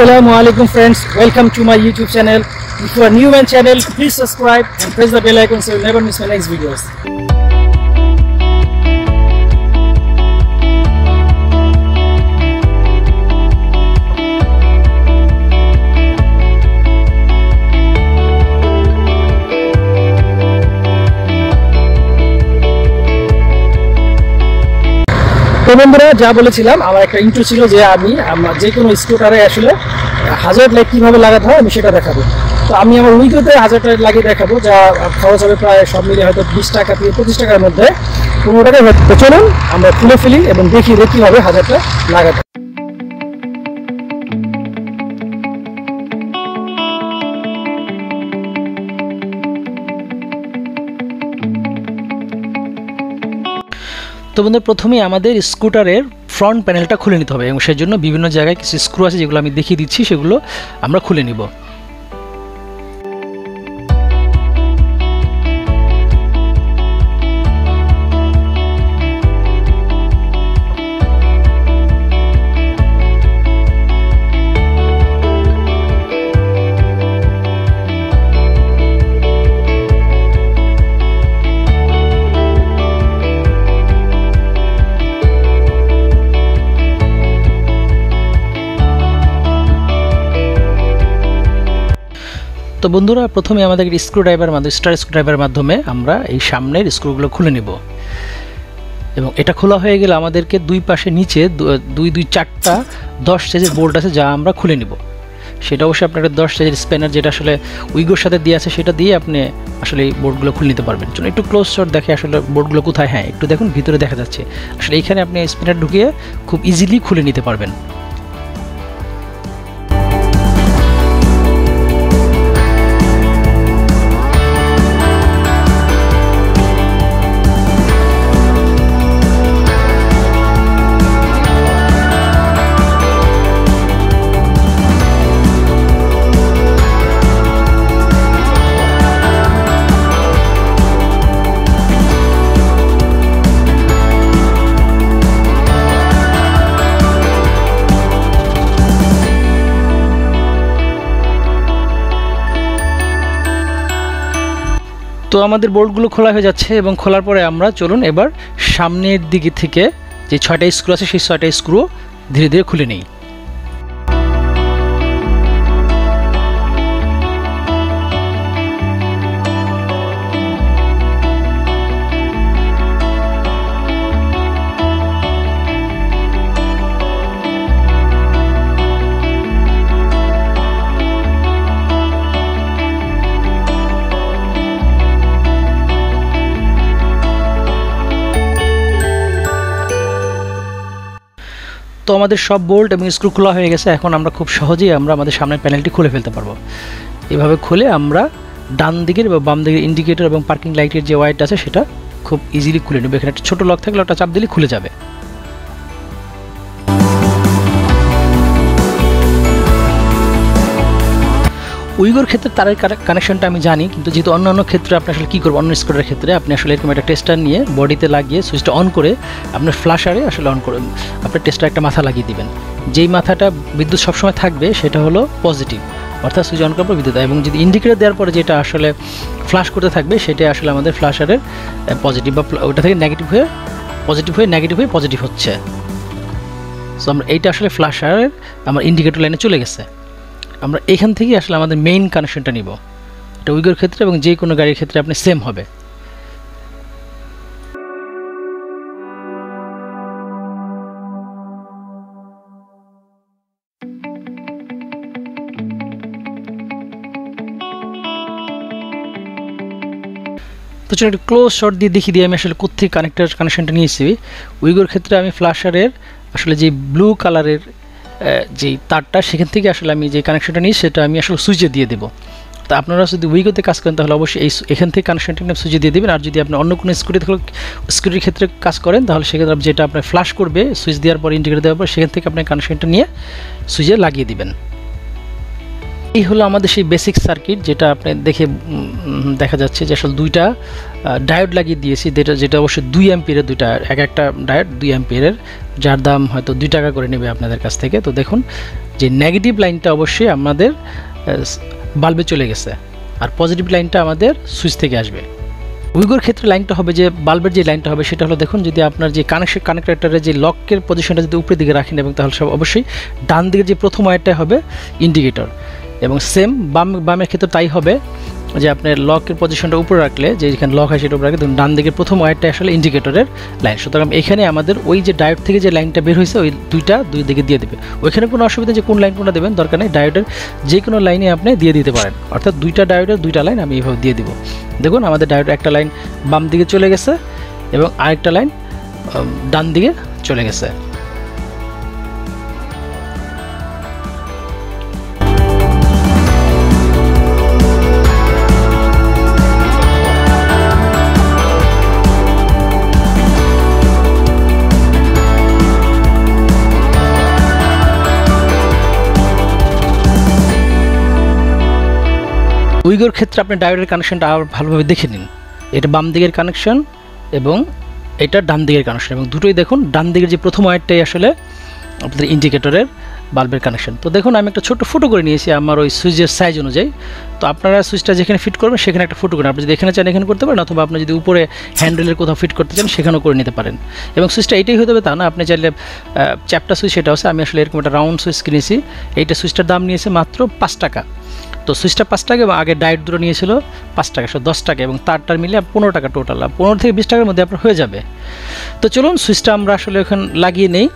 Assalamualaikum friends, welcome to my YouTube channel. If you are new on channel, please subscribe and press the bell icon so you never miss my next videos. তো বন্ধুরা যা বলেছিলাম আমার একটা intro ছিল যে আমি যে কোনো স্কুটারে আসলে হাজার লাইট কিভাবে লাগাতে হয় আমি সেটা দেখাবো। তো আমি আমার উইগোতে হাজার লাইট লাগিয়ে দেখাবো, যা খরচ হবে প্রায় সব মিলিয়ে হয়তো 20 টাকা থেকে 25 টাকার মধ্যে 15 টাকা। তো চলুন আমরা খুলে ফেলি এবং দেখি কীভাবে হাজারটা লাগাতে। তো বন্ধু প্রথমেই আমাদের স্কুটারের ফ্রন্ট প্যানেলটা খুলে নিতে হবে এবং সেজন্য বিভিন্ন জায়গায় কিছু স্ক্রু আছে যেগুলো আমি দেখিয়ে দিচ্ছি, সেগুলো আমরা খুলে নিব। তো বন্ধুরা প্রথমে আমাদের স্ক্রুড্রাইভার মাধ্যমে স্টার স্ক্রুড্রাইভারের মাধ্যমে আমরা এই সামনের স্ক্রুগুলো খুলে নেব এবং এটা খোলা হয়ে গেলে আমাদেরকে দুই পাশে নিচে দুই চারটা 10 সাইজের বোল্ট আছে যা আমরা খুলে নেব। সেটা অবশ্যই আপনার 10 সাইজের স্প্যানার যেটা আসলে উইগোর সাথে দিয়ে আছে সেটা দিয়ে আপনি আসলে এই বোল্টগুলো খুলে নিতে পারবেন। চলুন একটু ক্লোজ শট দেখে আসলে বোল্টগুলো কোথায়। হ্যাঁ একটু দেখুন ভিতরে দেখা যাচ্ছে, আসলে এইখানে আপনি স্প্যানার ঢুকিয়ে খুব ইজিলি খুলে নিতে পারবেন। তো আমাদের বোল্টগুলো খোলা হয়ে যাচ্ছে এবং খোলার পরে আমরা চলুন এবার সামনের দিকে থেকে যে 6টা স্ক্রু আছে সেই 6টা স্ক্রু ধীরে ধীরে খুলে নেই। তো আমাদের সব বোল্ট এবং স্ক্রু খোলা হয়ে গেছে, এখন আমরা খুব সহজেই আমাদের সামনের প্যানেলটি খুলে ফেলতে পারবো। এভাবে খুলে আমরা ডান দিকের বা বাম দিকের ইন্ডিকেটর এবং পার্কিং লাইটের যে ওয়্যারটা আছে সেটা খুব ইজিলি খুলে নেব। এখানে একটা ছোটো লক থাকলে ওটা চাপ দিলে খুলে যাবে। উইগোর ক্ষেত্রে তারের কানেকশনটা আমি জানি, কিন্তু যেহেতু অন্যান্য ক্ষেত্রে আপনি আসলে কী করবো, অন্য স্কুটারের ক্ষেত্রে আপনি আসলে এরকম একটা টেস্টার নিয়ে বডিতে লাগিয়ে সুইচটা অন করে আপনার ফ্ল্যাশারে আসলে অন করে আপনার টেস্টার একটা মাথা লাগিয়ে দিবেন। যেই মাথাটা বিদ্যুৎ সবসময় থাকবে সেটা হলো পজিটিভ, অর্থাৎ সুইচ অন করার পর বিদ্যুৎ, এবং যদি ইন্ডিকেটর দেওয়ার পরে যেটা আসলে ফ্ল্যাশ করতে থাকবে সেটা আসলে আমাদের ফ্ল্যাশারের পজিটিভ বা ওটা থেকে নেগেটিভ হয়ে নেগেটিভ হয়ে পজিটিভ হচ্ছে। সো আমরা এইটা আসলে ফ্ল্যাশারের আমার ইন্ডিকেটর লাইনে চলে গেছে। আমরা এখান থেকে আসলে আমাদের মেইন কানেকশনটা নিব। এটা উইগোর ক্ষেত্রে এবং যে কোনো গাড়ির ক্ষেত্রে আপনি সেম হবে। তো চলো একটা ক্লোজ শট দিয়ে দেখিয়ে দিই আমি আসলে কোথায় কানেকশনটা নিয়েছি। উইগোর ক্ষেত্রে আমি ফ্ল্যাশারের আসলে যে ব্লু কালারের যেই তারটা সেখান থেকে আসলে আমি যে কানেকশনটা নিই সেটা আমি আসলে সুইচে দিয়ে দেবো। তো আপনারা যদি উইগোতে কাজ করেন তাহলে অবশ্যই এখান থেকে কানেকশনটা নিয়ে সুইচে দিয়ে দেবেন। আর যদি আপনি অন্য কোনো স্কুটির ক্ষেত্রে কাজ করেন তাহলে সেক্ষেত্রে যেটা আপনার ফ্ল্যাশ করবে সুইচ দেওয়ার পর ইন্ডিকেটর দেওয়ার পর সেখান থেকে আপনি কানেকশনটা নিয়ে সুইচে লাগিয়ে দিবেন। এই হলো আমাদের সেই বেসিক সার্কিট, যেটা আপনি দেখা যাচ্ছে যে আসলে দুইটা ডায়োড লাগিয়ে দিয়েছি, যেটা অবশ্যই 2 অ্যাম্পিয়ারের দুইটা, একটা ডায়োড 2 অ্যাম্পিয়ারের, যার দাম হয়তো 2 টাকা করে নেবে আপনাদের কাছ থেকে। তো দেখুন যে নেগেটিভ লাইনটা অবশ্যই আমাদের বাল্বে চলে গেছে, আর পজিটিভ লাইনটা আমাদের সুইচ থেকে আসবে। উইগোর ক্ষেত্রে লাইনটা হবে যে বাল্বের যে লাইনটা হবে সেটা হলো, দেখুন যদি আপনার যে কানেক্টরের যে লকের পজিশনটা যদি উপরের দিকে রাখেন এবং তাহলে সব অবশ্যই ডান দিকের যে প্রথম ওয়্যারটা হবে ইন্ডিকেটর, এবং সেম বামের ক্ষেত্রে তাই হবে যে আপনার লকের পজিশনটা উপরে রাখলে, যে যেখানে লক হয় সেটা উপরে রাখলে ডান দিকের প্রথম ওয়্যারটা আসলে ইন্ডিকেটরের লাইন। সুতরাং এখানে আমাদের ওই যে ডায়োড থেকে যে লাইনটা বের হয়েছে ওই দুই দিকে দিয়ে দেবে। ওইখানে কোনো অসুবিধা যে কোন লাইন কোনটা দেবেন দরকার নেই, ডায়োডের যে কোনো লাইনে আপনি দিয়ে দিতে পারেন, অর্থাৎ দুইটা ডায়োডের দুইটা লাইন আমি এইভাবে দিয়ে দিব। দেখুন আমাদের ডায়োডের একটা লাইন বাম দিকে চলে গেছে এবং আরেকটা লাইন ডান দিকে চলে গেছে। উইগোর ক্ষেত্রে আপনি ডায়োডের কানেকশনটা আবার ভালোভাবে দেখে নিন। এটা বাম দিকের কানেকশন এবং এটা ডান দিকের কানেকশন, এবং দুটোই দেখুন ডান দিকের যে প্রথম ওয়্যারটাই আসলে আপনাদের ইন্ডিকেটরের বাল্বের কানেকশন। তো দেখুন আমি একটা ছোট্ট ফটো করে নিয়েছি আমার ওই সুইচের সাইজ অনুযায়ী। তো আপনারা সুইচটা যেখানে ফিট করবেন সেখানে একটা ফটো করেন, আপনি যদি এখানে চান এখানে করতে পারেন, অথবা আপনি যদি উপরে হ্যান্ডেলের কোথাও ফিট করতে চান সেখানেও করে নিতে পারেন। এবং সুইচটা এইটাই হতে হবে তা না, আপনি চাইলে চ্যাপটা সুইচ সেটা আছে। আমি আসলে এরকম একটা রাউন্ড সুইচ কিনেছি, এইটা সুইচটার দাম নিয়েছে মাত্র 5 টাকা। তো সুইচটা 5 টাকা এবং আগে ডায়োড দুটো নিয়েছিল 5 টাকা, 10 টাকা, এবং তারটার মিলে 15 টাকা টোটাল, 15 থেকে 20 টাকার মধ্যে আপনার হয়ে যাবে। তো চলুন সুইচটা আমরা আসলে ওখানে লাগিয়ে নেই,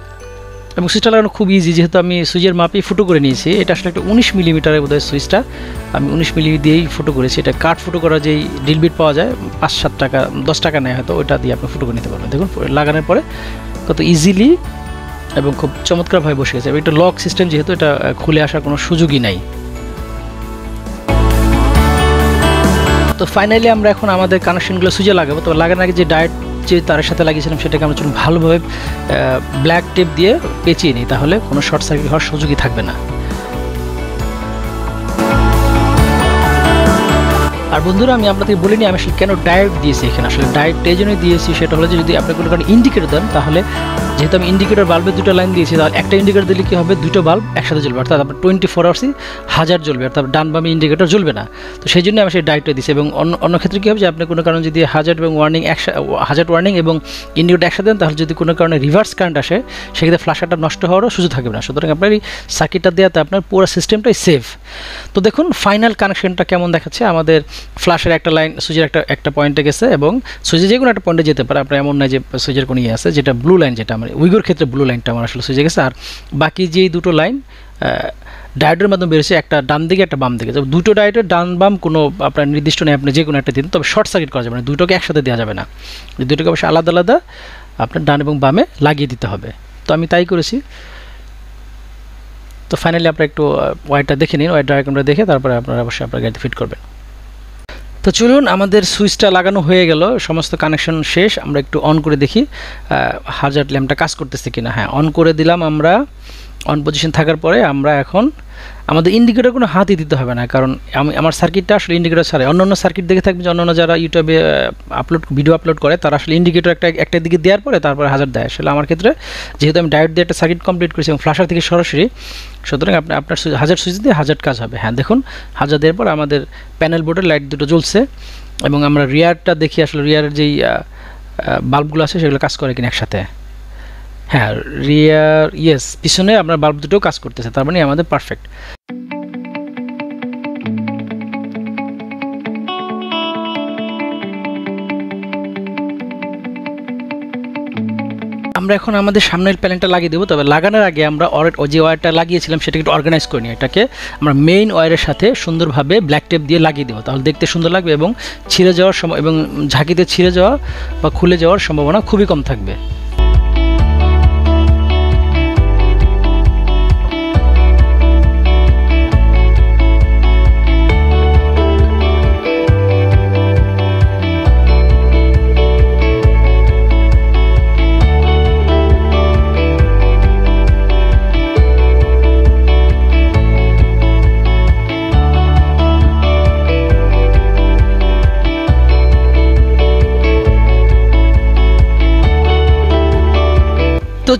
এবং সুইচটা লাগানো খুব ইজি, যেহেতু আমি সুইচের মাপেই ফুটো করে নিয়েছি। এটা আসলে একটা 19 মিলিমিটারের বোধহয় সুইচটা, আমি 19 মিলি দিয়েই ফুটো করেছি। এটা কাঠ ফুটো করা যেই ড্রিল বিট পাওয়া যায় 5-7 টাকা 10 টাকা নেয় হয়তো, ওইটা দিয়ে আপনি ফুটো করে নিতে পারবেন। দেখুন লাগানোর পরে কত ইজিলি এবং খুব চমৎকারভাবে বসে গেছে। এটা লক সিস্টেম যেহেতু এটা খুলে আসার কোনো সুযোগই নাই। তো ফাইনালি আমরা এখন আমাদের কানেকশনগুলো সুইচে লাগাবো। তো লাগানোর আগে যে ডায়োড যে তারের সাথে লাগিয়েছিলাম সেটাকে আমরা চলুন ভালোভাবে ব্ল্যাক টেপ দিয়ে পেঁচিয়ে নিই, তাহলে কোনো শর্ট সার্কিট হওয়ার সুযোগই থাকবে না। আর বন্ধুরা আমি আপনাদের বলিনি আমি আসলে কেন ডায়োড দিয়েছি এখানে। আসলে ডায়োড এই জন্যই দিয়েছি, সেটা হলো যে যদি আপনি কোনো কারণে ইন্ডিকেটর দেন, তাহলে যেহেতু আমি ইন্ডিকেটর বাল্বের দুটো লাইন দিয়েছি, তাহলে একটা ইন্ডিকেটর দিলে কী হবে, দুটো বাল্ব একসাথে জ্বলবে, অর্থাৎ আপনার 24 আওয়ার্সই 1000 জ্বলবে, অর্থাৎ ডান বামে ইন্ডিকেটর জ্বলবে না। তো সেই জন্য আমি সেই ডায়োডটা দিয়েছি। এবং অন্য ক্ষেত্রে কী হবে যে আপনি কোনো কারণে যদি 1000 এবং ওয়ার্নিং 1000 ওয়ার্নিং এবং ইন্ডিকেটর একসাথে দেন, তাহলে যদি কোনো কারণে রিভার্স কারেন্ট আসে সেক্ষেত্রে ফ্ল্যাশারটা নষ্ট হওয়ারও সুযোগ থাকবে না। সুতরাং আপনার এই সার্কিটটা দেওয়াতে আপনার পুরো সিস্টেমটাই সেফ। তো দেখুন ফাইনাল কানেকশনটা কেমন দেখাচ্ছে। আমাদের ফ্ল্যাশের একটা লাইন সুইচের একটা পয়েন্টে গেছে, এবং সুইচে যে কোনো একটা পয়েন্টে যেতে পারে, আপনার এমন নয় যে সুইচের কোনো ইয়ে আছে, যেটা ব্লু লাইন, যেটা আমার উইগোর ক্ষেত্রে ব্লু লাইনটা আমার আসলে সুইচে গেছে। আর বাকি যেই দুটো লাইন ডায়োডের মাধ্যমে বেরোচ্ছে, একটা ডান দিকে একটা বাম দিকে, দুটো ডায়োডের ডান বাম কোনো আপনার নির্দিষ্ট নেই, আপনি যে কোনো একটা দিন, তবে শর্ট সার্কিট করা যাবে না, দুটোকে একসাথে দেওয়া যাবে না, দুটোকে অবশ্যই আলাদা আলাদা আপনার ডান এবং বামে লাগিয়ে দিতে হবে। তো আমি তাই করেছি। তো ফাইনালি আপনারা একটু ওয়্যারটা দেখে নিন, ওয়্যার ডায়াগ্রামটা দেখে তারপরে আপনারা অবশ্যই আপনার গাড়িতে ফিট করবেন। তো চলুন আমাদের সুইচটা লাগানো হয়ে গেল, সমস্ত কানেকশন শেষ। আমরা একটু অন করে দেখি হাজার ল্যাম্পটা কাজ করতেছে কিনা। হ্যাঁ, অন করে দিলাম। আমরা অন পজিশন থাকার পরে আমরা এখন আমাদের ইন্ডিকেটর কোনো হাতই দিতে হবে না, কারণ আমার সার্কিটটা আসলে ইন্ডিকেটর ছাড়াই। অন্যান্য সার্কিট দেখে থাকবে যে অন্যান্য যারা ইউটিউবে ভিডিও আপলোড করে তারা আসলে ইন্ডিকেটর একটা দিকে দেওয়ার পরে তারপরে হাজার দেয়। আসলে আমার ক্ষেত্রে যেহেতু আমি ডায়োড দিয়ে একটা সার্কিট কমপ্লিট করেছি এবং ফ্ল্যাশার থেকে সরাসরি, সুতরাং আপনার হাজার সুইচ দিয়ে হাজার কাজ হবে। হ্যাঁ দেখুন, হাজার দেওয়ার পর আমাদের প্যানেল বোর্ডের লাইট দুটো জ্বলছে, এবং আমরা রিয়ারটা দেখি আসলে রিয়ারের যেই বাল্বগুলো আছে সেগুলো কাজ করে কিনা একসাথে। হ্যাঁ রিয়ার ইয়েস, পিছনে আপনার বাল্ব দুটো কাজ করতেছে, তার মানে আমাদের পারফেক্ট। আমরা এখন আমাদের সামনের প্যানেলটা লাগিয়ে দেবো, তবে লাগানোর আগে আমরা যে ওয়্যারটা লাগিয়েছিলাম সেটাকে একটু অর্গানাইজ করে নিই। এটাকে আমরা মেইন ওয়্যারের সাথে সুন্দরভাবে ব্ল্যাক টেপ দিয়ে লাগিয়ে দেবো, তাহলে দেখতে সুন্দর লাগবে এবং ছিঁড়ে যাওয়ার সময় এবং ঝাঁকিতে ছিঁড়ে যাওয়া বা খুলে যাওয়ার সম্ভাবনা খুবই কম থাকবে।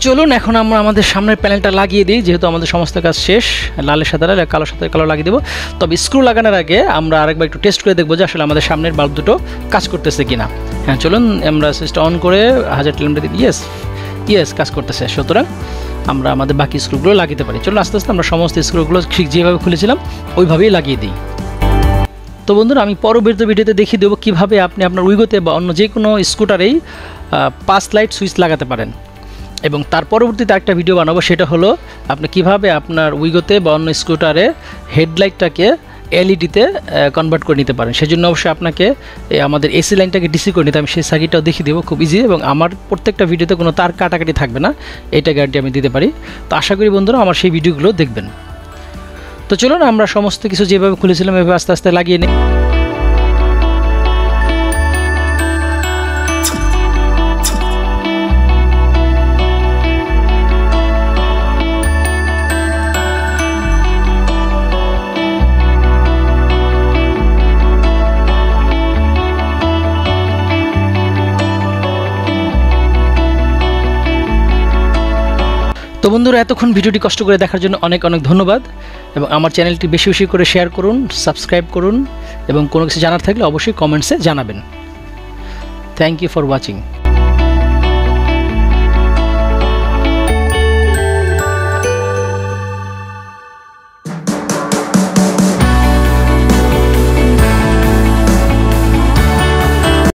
চলুন এখন আমরা আমাদের সামনের প্যানেলটা লাগিয়ে দিই, যেহেতু আমাদের সমস্ত কাজ শেষ। লালের সাথে লাল, কালোর সাথে কালো লাগিয়ে দেবো। তবে স্ক্রু লাগানোর আগে আমরা আরেকবার একটু টেস্ট করে দেখবো যে আসলে আমাদের সামনের বাল্ব দুটো কাজ করতেছে কিনা। হ্যাঁ চলুন আমরা সুইচটা অন করে 1000 টেলিমিটার দিই। ইয়েস কাজ করতেছে। সুতরাং আমরা আমাদের বাকি স্ক্রুগুলো লাগিয়ে পারি। চলুন আস্তে আস্তে আমরা সমস্ত স্ক্রুগুলো ঠিক যেভাবে খুলেছিলাম ওইভাবেই লাগিয়ে দিই। তো বন্ধুরা, আমি পরবর্তী ভিডিওতে দেখিয়ে দেবো কীভাবে আপনি আপনার উইগোতে বা অন্য যে কোনো স্কুটারেই 5 লাইট সুইচ লাগাতে পারেন। এবং তার পরবর্তীতে একটা ভিডিও বানাবো, সেটা হলো আপনি কিভাবে আপনার উইগোতে বা অন্য স্কুটারে হেডলাইটটাকে এলইডিতে কনভার্ট করে নিতে পারেন। সেজন্য অবশ্যই আপনাকে আমাদের এসি লাইনটাকে ডিসি করে নিতে, আমি সেই সার্কিটটাও দেখিয়ে দেবো খুব ইজি। এবং আমার প্রত্যেকটা ভিডিওতে কোনো তার কাটাকাটি থাকবে না, এটা গ্যারান্টি আমি দিতে পারি। তো আশা করি বন্ধুরা আমার সেই ভিডিওগুলো দেখবেন। তো চলুন আমরা সমস্ত কিছু যেভাবে খুলেছিলাম এভাবে আস্তে আস্তে লাগিয়ে নিই। তো বন্ধুরা, এতক্ষণ ভিডিওটি কষ্ট করে দেখার জন্য অনেক অনেক ধন্যবাদ। এবং আমার চ্যানেলটি বেশি বেশি করে শেয়ার করুন, সাবস্ক্রাইব করুন এবং কোনো কিছু জানার থাকলে অবশ্যই কমেন্টসে জানাবেন। Thank you for watching.